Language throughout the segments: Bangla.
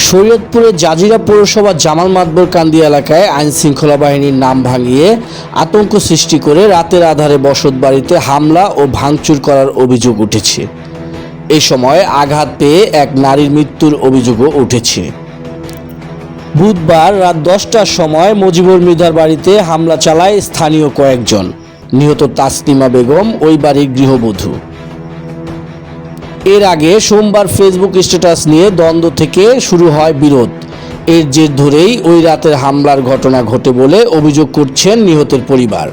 শরীয়তপুরের জাজিরা পৌরসভা জামাল মাতবর কান্দি এলাকায় আইন শৃঙ্খলা বাহিনীর নাম ভাঙিয়ে আতঙ্ক সৃষ্টি করে রাতের আধারে বসতবাড়িতে হামলা ও ভাঙচুর করার অভিযোগ উঠেছে। এই সময় আঘাত পেয়ে এক নারীর মৃত্যুর অভিযোগও উঠেছে। বুধবার রাত 10টার সময় মুজিবুর মৃধার বাড়িতে হামলা চালায় স্থানীয় কয়েকজন। নিহত তাসলিমা বেগম ওই বাড়ির গৃহবধূ। এর আগে সোমবার ফেসবুক স্ট্যাটাস নিয়ে দ্বন্দ্ব থেকে শুরু হয় বিরোধ। এর জের ধরেই ওই রাতের হামলার ঘটনা ঘটে বলে অভিযোগ করছেন নিহতের পরিবার।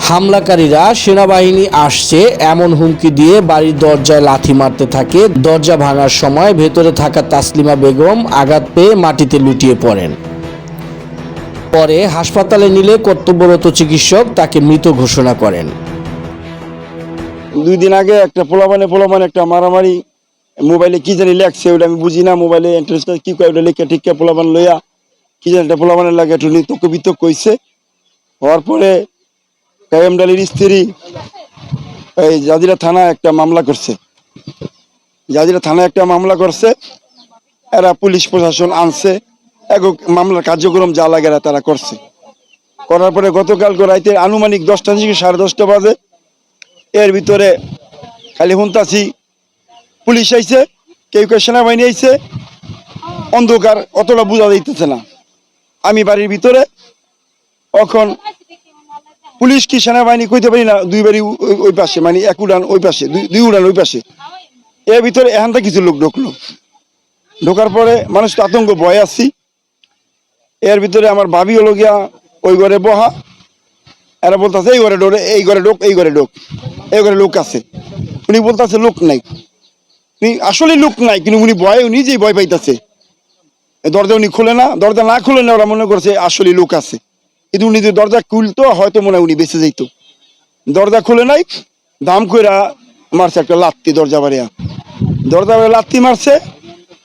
হামলাকারীরা সেনাবাহিনী আসছে এমন হুমকি দিয়ে বাড়ির দরজায় লাথি মারতে থাকে। দরজা ভাঙার সময় ভেতরে থাকা তাসলিমা বেগম আঘাত পেয়ে মাটিতে লুটিয়ে পড়েন। পরে হাসপাতালে নিলে কর্তব্যরত চিকিৎসক তাকে মৃত ঘোষণা করেন। 2 দিন আগে একটা পোলাপানে একটা মারামারি মোবাইলে কি জানি লেখছে, ওটা আমি বুঝি না। মোবাইলে ইন্টারেস্ট কি কয় ওটা লেখা ঠিক পোলাপান লইয়া কি জানি একটা পোলাপানের লাগে একটু তক্ক বিতক্ক হয়েছে। হওয়ার পরে কায়েম ডালির স্ত্রী এই জাজিরা থানায় একটা মামলা করছে। এরা পুলিশ প্রশাসন আনছে, মামলার কার্যক্রম যা লাগে তারা করছে। করার পরে গতকালকে রাইতে আনুমানিক 10টা থেকে 10:30 বাজে এর ভিতরে খালি শুনতাছি পুলিশ আইছে, কেউ সেনাবাহিনী আইছে। অন্ধকার, অতটা বোঝা যাইতেছে না। আমি বাড়ির ভিতরে, এখন পুলিশ কি সেনাবাহিনী কইতে পারি না। 2 বাড়ি ওই পাশে, মানে 1 উড়ান ওই পাশে, 2 উড়ান ওই পাশে। এর ভিতরে এখানটা কিছু লোক ঢুকলো। ঢোকার পরে মানুষ তো আতঙ্ক ভয় আসছি। এর ভিতরে আমার ভাবি হলো গিয়া ওই ঘরে বহা। এরা বলতেছে এই ঘরে ডোরে, এই ঘরে ঢোক, এই ঘরে ঢোক, এই ঘরে লোক আছে। উনি বলতেছে লোক নাই। আসলে লোক নাই, কিন্তু উনি নিজেই ভয় পাইতেছে। দরজা উনি খুলে না, দরজা না খুলে না ওরা মনে করছে আসলে লোক আছে। কিন্তু উনি যদি দরজা খুলতো হয়তো মনে হয় উনি বেঁচে যাইতো। দরজা খুলে নাই, দাম কইরা মারছে একটা লাত্তি। দরজা বাড়িয়া লাত্তি মারছে।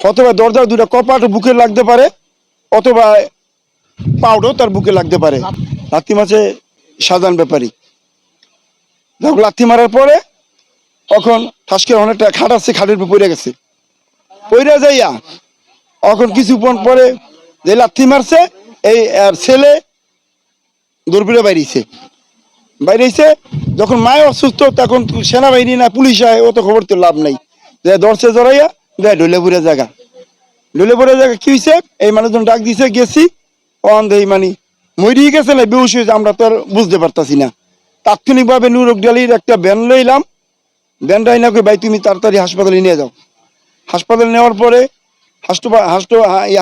অথবা দরজার 2টা কপাট বুকে লাগতে পারে, অথবা পাউডার তার বুকে লাগতে পারে। লাত্তি মারছে সাধারণ ব্যাপারী। লাত্তি মারার পরে এখন ঠাসকে অনেকটা খাট আছে, খাটের উপর পড়ে গেছে। পড়ে যাইয়া এখন কিছুক্ষণ পরে যে লাথি মারছে এই ছেলে দৌড়ে বাইরেছে। যখন মায় অসুস্থ তখন সেনাবাহিনী না পুলিশ আয়, ও তো খবর তো লাভ নাই। যে দর্শে জড়াইয়া দেয় ঢুলেপুরের জায়গা কি হয়েছে, এই মানুষজন ডাক দিছে, গেছি। অন্ধেই মানে মরিয়ে গেছে না বেউস হয়েছে, আমরা তো আর বুঝতে পারতাছি না। তাৎক্ষণিকভাবে নুরুক ডালির একটা ভ্যান লইলাম। ভ্যানটা না কই ভাই তুমি তাড়াতাড়ি হাসপাতালে নিয়ে যাও। হাসপাতালে নেওয়ার পরে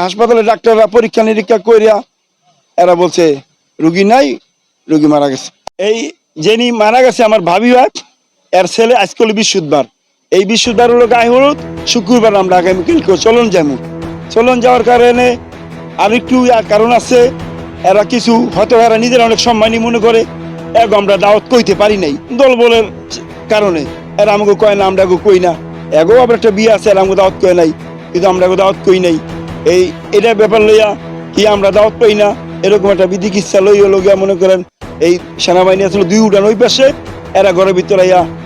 হাসপাতালে ডাক্তাররা পরীক্ষা নিরীক্ষা করিয়া এরা বলছে রুগী নাই, রুগী মারা গেছে। এই যিনি মারা গেছে আমার ভাবি হয়, এর ছেলে আজকে হলো বৃহস্পতিবার। এই বৃহস্পতিবার হলো গায়ে হলুদ, শুক্রবার আমরা আগামীকালকে চলন যাওয়ার কারণে আরেকটু কারণ আছে। এরা কিছু হয়তো এরা নিজেরা অনেক সম্মানী মনে করে, আমরা দাওয়াত কইতে পারি নাই দল বলের কারণে। এরা আমাকে কয় না, আমরা কই না। আবার একটা বিয়ে আছে, আমাকে দাওয়াত কয় নাই, কিন্তু আমরা দাওয়াত কই নাই। এটা ব্যাপার লইয়া কি আমরা দাওয়াত পাই না, এরকম একটা বিধিকিচ্ছা লই হলো গিয়া মনে করেন এই সেনাবাহিনী আসলে 2 উড়ান ওই পাশে। এরা ঘরের ভিতরে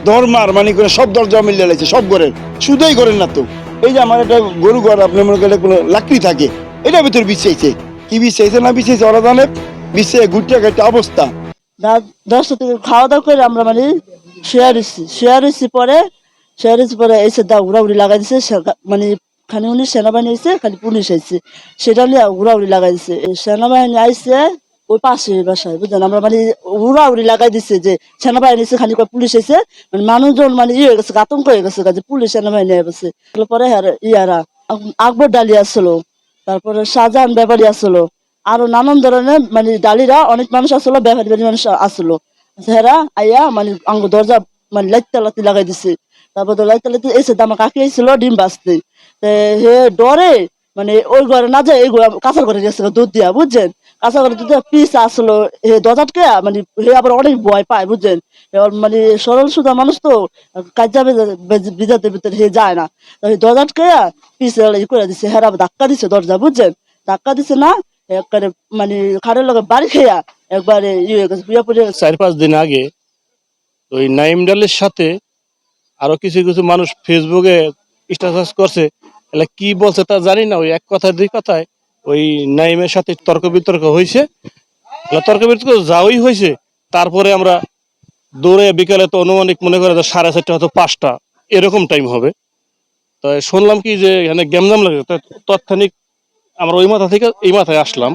ধর্মার মানে করে সব দরজা মিলিয়ে লাগছে, সব ঘরের, শুধুই ঘরের না তো। এই যে আমার একটা গরু ঘর, আপনি মনে করেন কোনো লাকড়ি থাকে, এটার ভিতরে বিছাইছে। কি বিছাইছে না বিছাইছে ওরা জানে। বিছে ঘুরতে একটা অবস্থা। 10টা থেকে খাওয়া দাওয়া করে আমরা মানে শেয়ার পরে এসে উড়াউড়ি লাগাই দিছে। মানে খালি উনি সেনাবাহিনী আইছে, খালি পুলিশ আইছে, সেটা নিয়ে উড়াউড়ি লাগাই দিছে। সেনাবাহিনী আইছে ওই পাশে বাসায়, বুঝলেন। আমরা মানে উড়াউড়ি লাগাই দিচ্ছে যে সেনাবাহিনী এসে, খালি পুলিশ এসে, মানে মানুষজন মানে হয়ে গেছে, আতঙ্ক হয়ে গেছে যে পুলিশ সেনাবাহিনী বসে। পরে ইয়ারা আকবর ডালি আসলো, তারপরে শাহজাহান ব্যাপারী আসলো, আরো নানান ধরনের মানে ডালিরা অনেক মানুষ আসলো, ব্যাপারী মানুষ আসলো। হেরা আইয়া মানে আঙ্গ দরজা মানে লাইতি লাগাই দিছে। তারপর লাইতি এসে আমার কাকি আইছিল ডিম বাঁচতে। হে ডরে মানে ওই ঘরে না যায়, এই কাঁচার ঘরে গেছে দুধ দিয়া, বুঝছেন। কাঁচা ঘরে দুধ পিস আসলো, হে দরজাটকে মানে হে আবার অনেক ভয় পায়, বুঝছেন। মানে সরল সুদা মানুষ তো, কাজ যাবে বিজাতের ভিতরে হে যায় না। দরজাটকে পিস করে দিছে, হেরা ধাক্কা দিছে দরজা, বুঝছেন। ধাক্কা দিছে না একবারে মানে খাটের লগে বাড়ি খেয়া একবারে 4-5 দিন আগে তো ওই নাইম ডালের সাথে আরো কিছু কিছু মানুষ ফেসবুকে স্ট্যাটাস করছে, এলা কি বলছে তা জানি না, ওই এক কথায় দুই কথায় ওই নাইমের সাথে তর্ক বিতর্ক হয়েছে। তর্ক বিতর্ক যাওয়াই হয়েছে, তারপরে আমরা দৌড়ে বিকালে তো অনুমানিক মনে করে 4:30 হয়তো 5টা এরকম টাইম হবে। তো শুনলাম কি যে এখানে গ্যামজাম লাগে, তৎক্ষণিক আমরা ওই মাথা থেকে এই মাথায় আসলাম।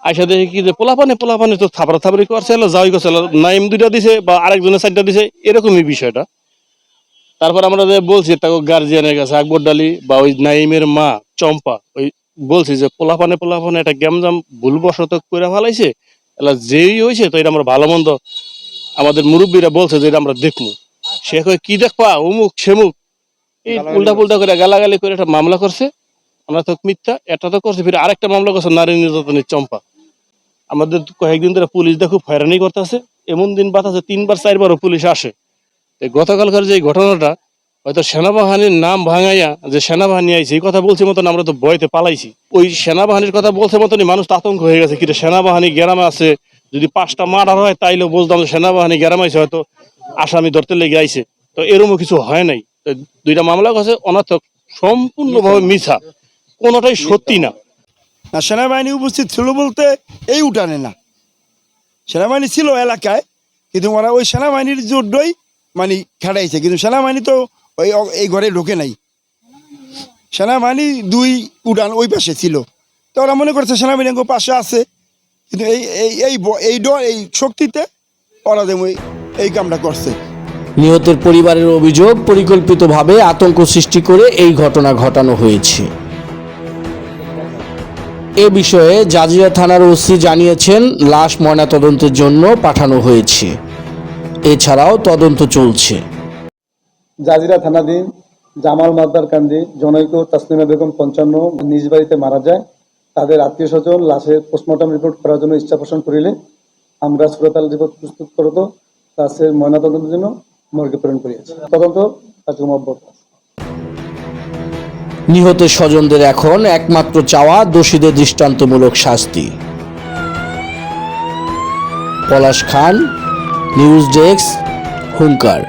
আইসা দেখি কি যে পোলাপানে তো থাপড়াথাপড়ি করছে, যাওয়াই করছে, নাইম 2টা দিছে বা আরেকজনের 4টা দিছে, এরকমই বিষয়টা। তারপর আমরা যে বলছি তাকে গার্জিয়ানের কাছে আকবর ডালি বা ওই নাইমের মা চম্পা, ওই বলছি যে পোলাপানে একটা গ্যামজাম ভুলবশত করে ফেলাইছে, এলা যেই হয়েছে তো এটা আমরা ভালো মন্দ আমাদের মুরব্বীরা বলছে যে এটা আমরা দেখবো। সে কয় কি দেখবা অমুক সেমুক, এই উল্টা পুল্টা করে গালাগালি করে একটা মামলা করছে। আমরা তো মিথ্যা এটা তো করছে, ফিরে আরেকটা মামলা করছে নারী নির্যাতনের চম্পা। আমাদের কয়েকদিন ধরে পুলিশ দিয়ে খুব হয়রানি করতেছে, এমন দিন বাতাসে 3বার 4বারও পুলিশ আসে। গতকালকার যে ঘটনাটা, হয়তো সেনাবাহিনীর নাম ভাঙাইয়া যে সেনাবাহিনী আইছে এই কথা বলছে মতন আমরা তো ভয়তে পালাইছি। ওই সেনাবাহিনীর কথা বলছে মতনই মানুষ তো আতঙ্ক হয়ে গেছে, কিন্তু সেনাবাহিনী গ্রামে আছে, যদি 5টা মার্ডার হয় তাইলেও বলতাম যে সেনাবাহিনী গ্রামে আইছে, হয়তো আসামি ধরতে লেগে আইছে। তো এরকম কিছু হয় নাই। তো 2টা মামলা করছে অনর্থক, সম্পূর্ণভাবে মিথ্যা, কোনোটাই সত্যি না। না, সেনাবাহিনী উপস্থিত ছিল বলতে এই উঠানে না, সেনাবাহিনী ছিল এলাকায়, কিন্তু ওরা ওই সেনাবাহিনীর জোরই মানে খেড়াইছে, কিন্তু সেনাবাহিনী তো ওই এই ঘরে ঢোকে নাই। সেনাবাহিনী 2 উঠান ওই পাশে ছিল, তো ওরা মনে করছে সেনাবাহিনী পাশে আছে, কিন্তু এই এই এই এই এই শক্তিতে ওরা যেমন এই কামটা করছে। নিহতের পরিবারের অভিযোগ, পরিকল্পিতভাবে আতঙ্ক সৃষ্টি করে এই ঘটনা ঘটানো হয়েছে। এ বিষয়ে জাজিরা থানার ওসি জানিয়েছেন লাশ ময়নাতদন্তের জন্য পাঠানো হয়েছে। এছাড়াও তদন্ত চলছে। জাজিরা থানাধীন জামাল মাদ্দার কান্দি জনৈক তাসলিমা বেগম 55 নিজ বাড়িতে মারা যায়। তাদের আত্মীয় স্বজন লাশের পোস্টমর্টম রিপোর্ট করার জন্য ইচ্ছা পোষণ করিলে আমরা সুরতাল রিপোর্ট প্রস্তুত করত লাশের ময়নাতদন্তের জন্য মর্গে প্রেরণ করিয়াছি। তদন্ত কার্যক্রম অব্যাহত আছে। নিহতের স্বজনদের এখন একমাত্র চাওয়া দোষীদের দৃষ্টান্তমূলক শাস্তি। পলাশ খান, নিউজ ডেস্ক, হুঙ্কার।